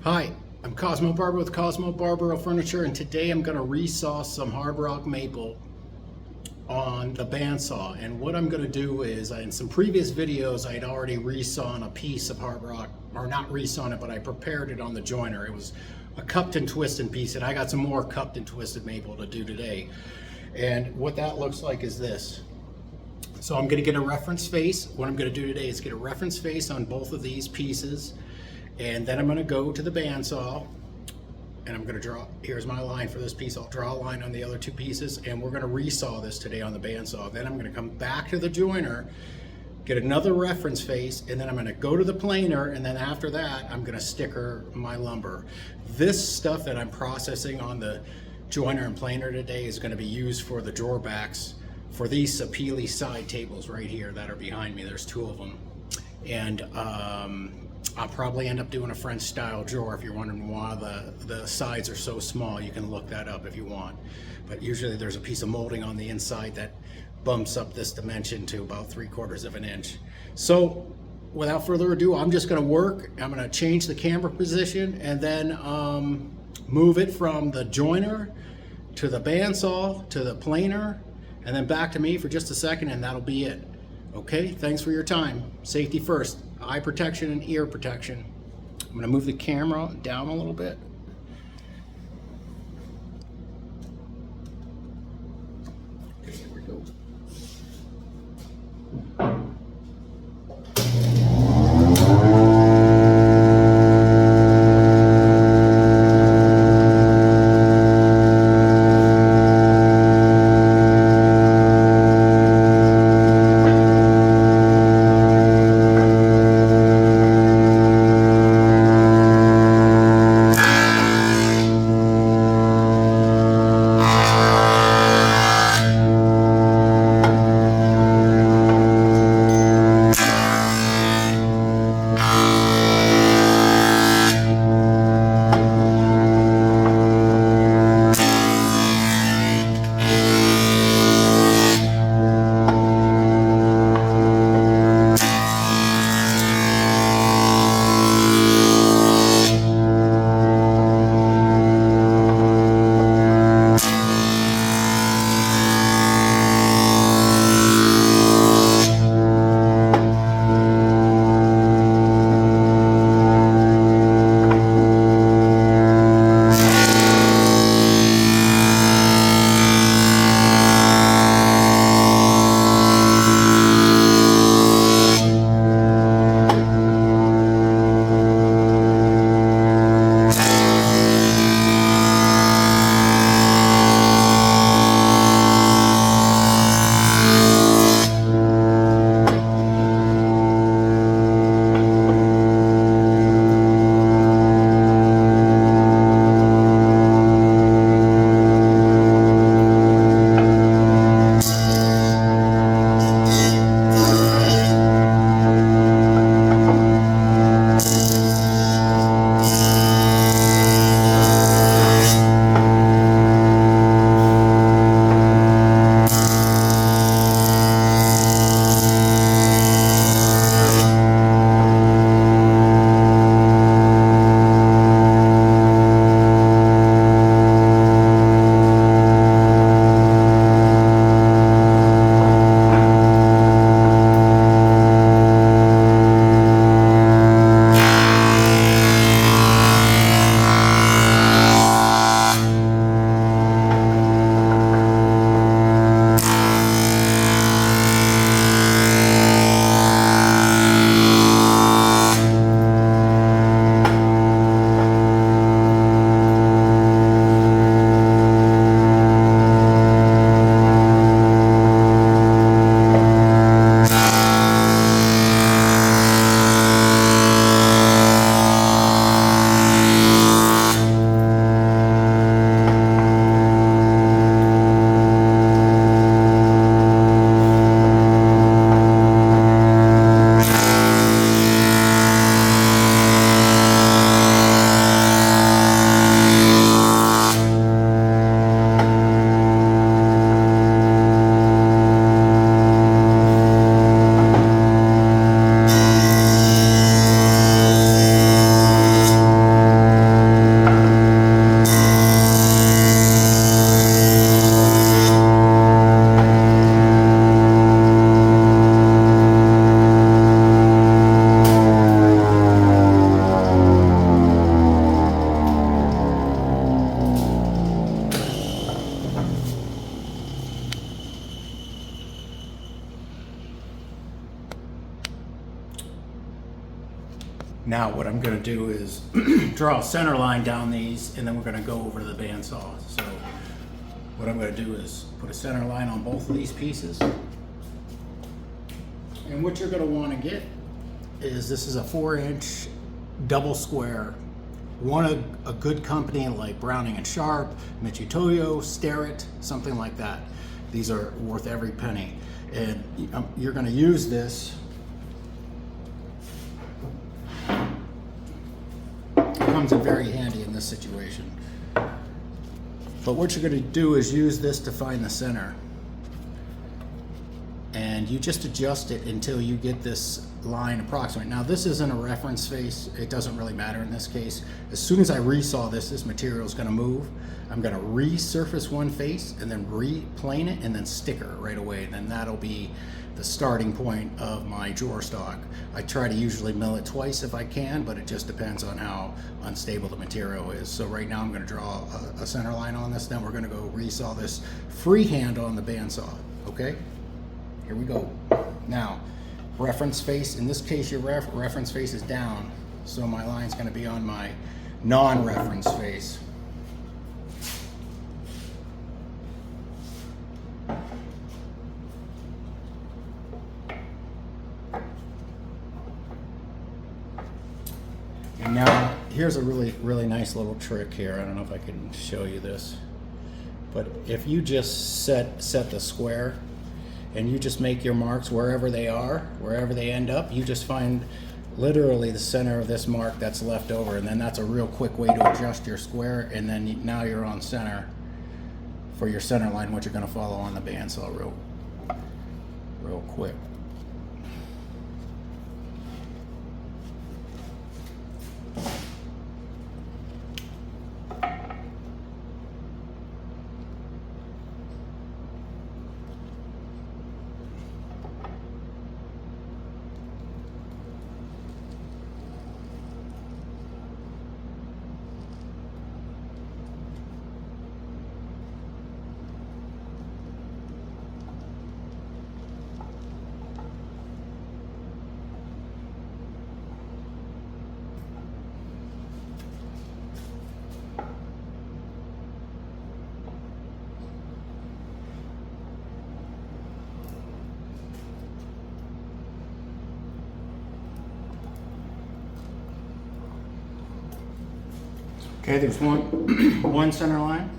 Hi, I'm Cosmo Barbaro with Cosmo Barbaro Furniture, and today I'm going to resaw some hard rock maple on the bandsaw. And what I'm going to do is, in some previous videos, I'd already resawn a piece of hard rock, or not resawn it, but I prepared it on the joiner. It was a cupped and twisted piece, and I got some more cupped and twisted maple to do today. And what that looks like is this. So I'm going to get a reference face. What I'm going to do today is get a reference face on both of these pieces. And then I'm going to go to the bandsaw and I'm going to draw, here's my line for this piece. I'll draw a line on the other two pieces and we're going to resaw this today on the bandsaw. Then I'm going to come back to the joiner, get another reference face, and then I'm going to go to the planer, and then after that I'm going to sticker my lumber. This stuff that I'm processing on the joiner and planer today is going to be used for the drawer backs for these Sapili side tables right here that are behind me. There's two of them. And I'll probably end up doing a French style drawer. If you're wondering why the sides are so small, you can look that up if you want. But usually there's a piece of molding on the inside that bumps up this dimension to about 3/4 of an inch. So without further ado, I'm just going to work. I'm going to change the camera position and then move it from the joiner to the bandsaw to the planer and then back to me for just a second, and that'll be it. Okay, thanks for your time. Safety first, eye protection and ear protection. I'm going to move the camera down a little bit. Okay, here we go. Now what I'm going to do is draw a center line down these, and then we're going to go over to the bandsaw. So what I'm going to do is put a center line on both of these pieces. And what you're going to want to get is, this is a 4-inch double square. Want a good company like Browning and Sharp, Michitoyo, Starrett, something like that. These are worth every penny. And you're going to use this. It comes in very handy in this situation. But what you're going to do is use this to find the center. And you just adjust it until you get this line approximate. Now this isn't a reference face. It doesn't really matter in this case. As soon as I resaw this material is going to move. I'm going to resurface one face and then replane it and then sticker it right away. And then that'll be the starting point of my drawer stock. I try to usually mill it twice if I can, but it just depends on how unstable the material is. So right now I'm going to draw a center line on this. Then we're going to go resaw this freehand on the bandsaw. Okay? Here we go. Now, reference face, in this case your reference face is down, so my line's going to be on my non-reference face. And now, here's a really nice little trick here. I don't know if I can show you this, but if you just set the square, and you just make your marks wherever they are, wherever they end up, you just find literally the center of this mark that's left over, and then that's a real quick way to adjust your square, and then now you're on center for your center line, what you're going to follow on the bandsaw real quick. Okay, there's one center line.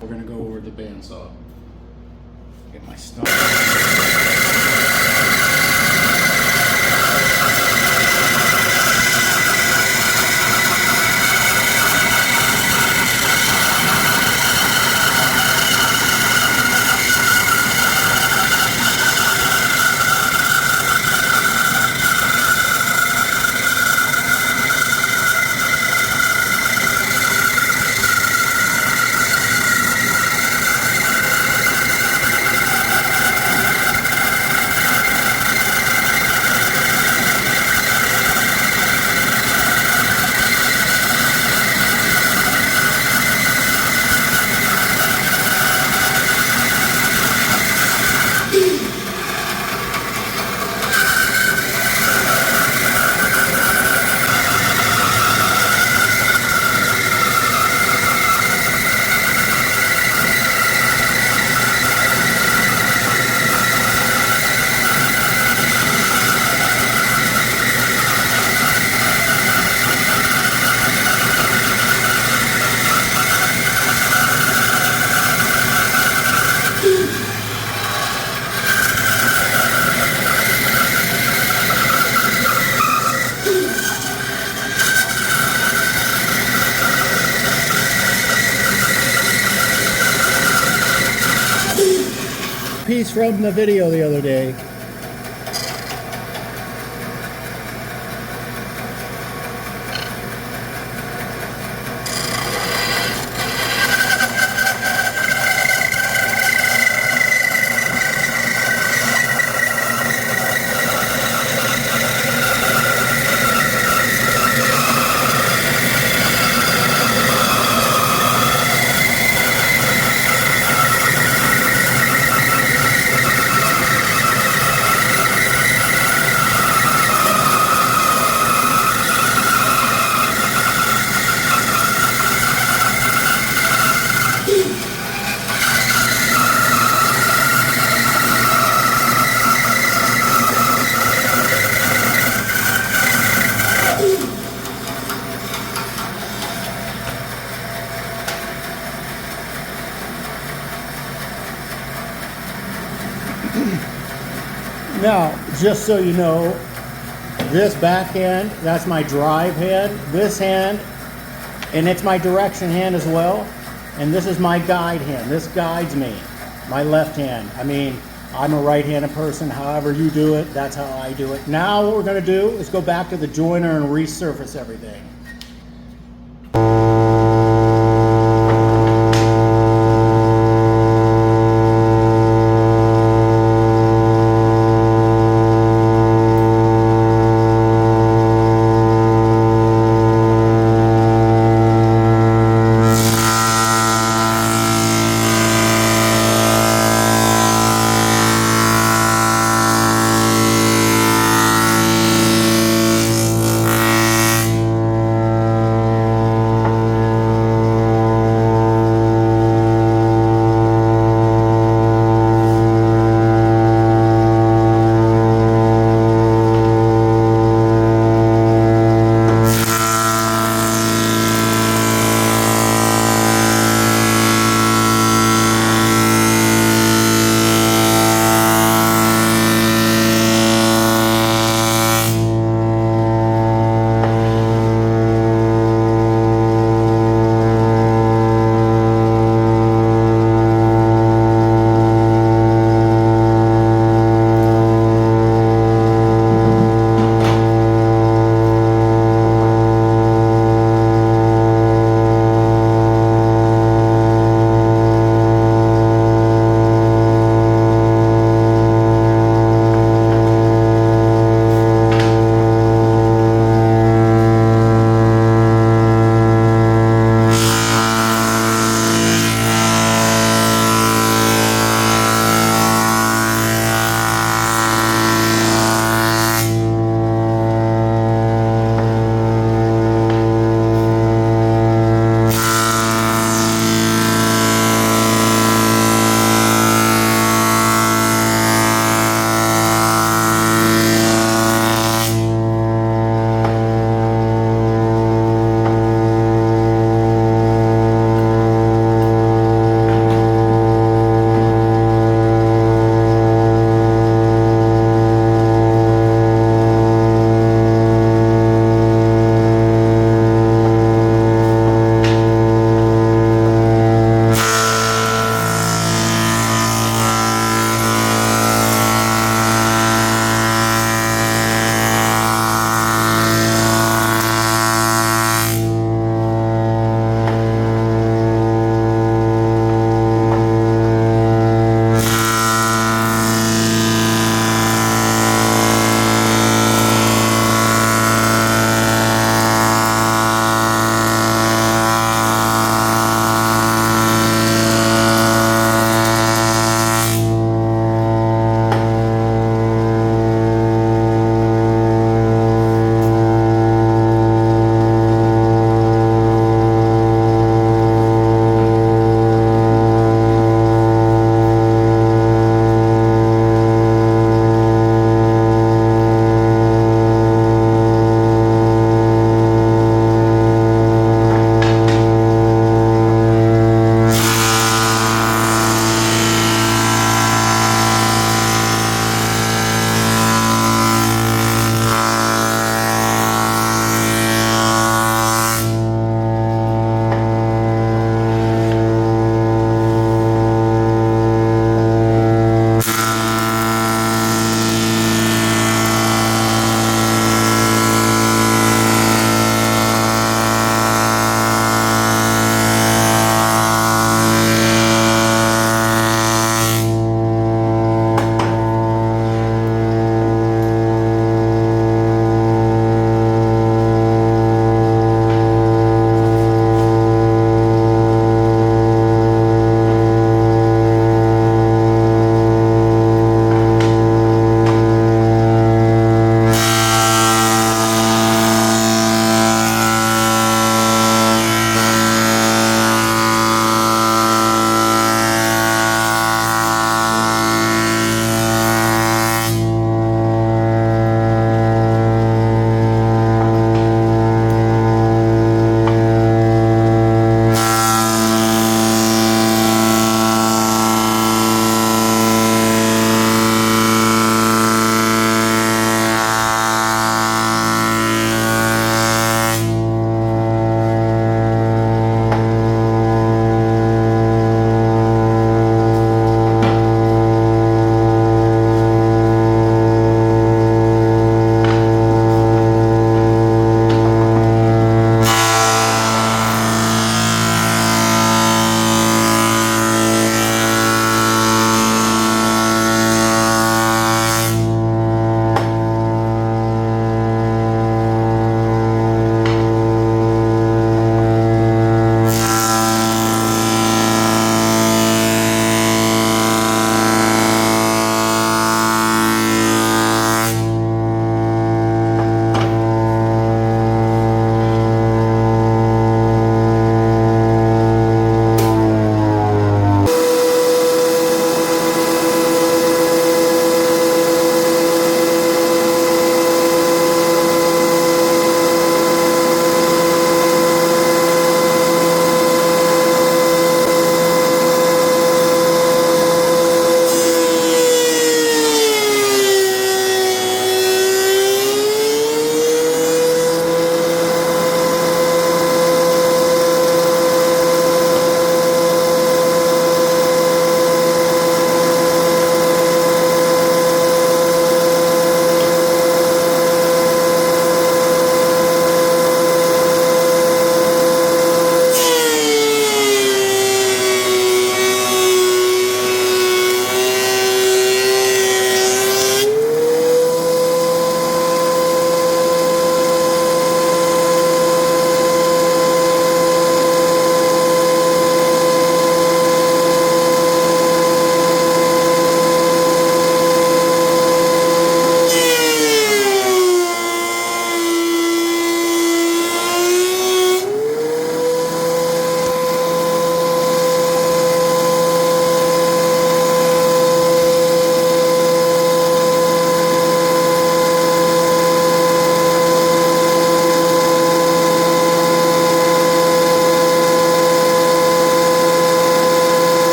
We're going to go over the bandsaw. Get my stuff. Piece from the video the other day. Now, just so you know, this back hand, that's my drive hand. This hand, and it's my direction hand as well. And this is my guide hand. This guides me, my left hand. I mean, I'm a right-handed person. However you do it, that's how I do it. Now what we're gonna do is go back to the joiner and resurface everything.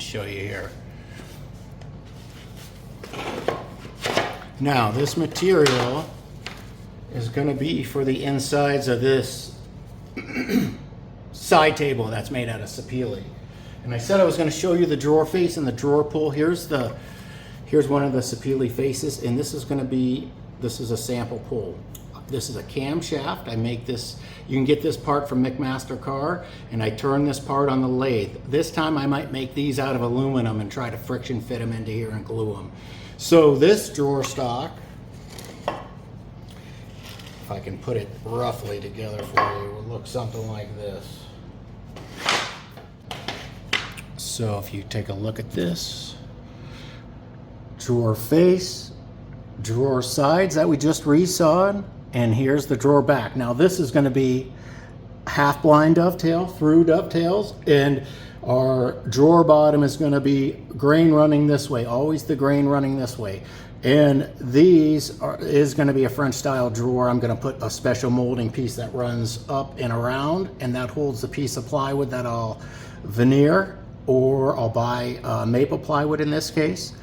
show you here. Now, this material is going to be for the insides of this side table that's made out of sapele. And I said I was going to show you the drawer face and the drawer pull. Here's one of the sapele faces, and this is a sample pull. This is a camshaft. I make this, you can get this part from McMaster Car, and I turn this part on the lathe. This time I might make these out of aluminum and try to friction fit them into here and glue them. So this drawer stock, if I can put it roughly together for you, will look something like this. So if you take a look at this, drawer face, drawer sides that we just resawed, and here's the drawer back. Now this is going to be half blind dovetail through dovetails, and our drawer bottom is going to be grain running this way, always the grain running this way. And is going to be a French style drawer. I'm going to put a special molding piece that runs up and around, and that holds the piece of plywood that I'll veneer, or I'll buy maple plywood in this case.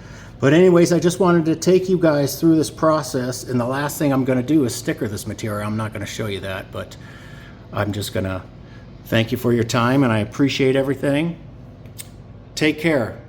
But anyways, I just wanted to take you guys through this process, and the last thing I'm going to do is sticker this material. I'm not going to show you that, but I'm just going to thank you for your time, and I appreciate everything. Take care.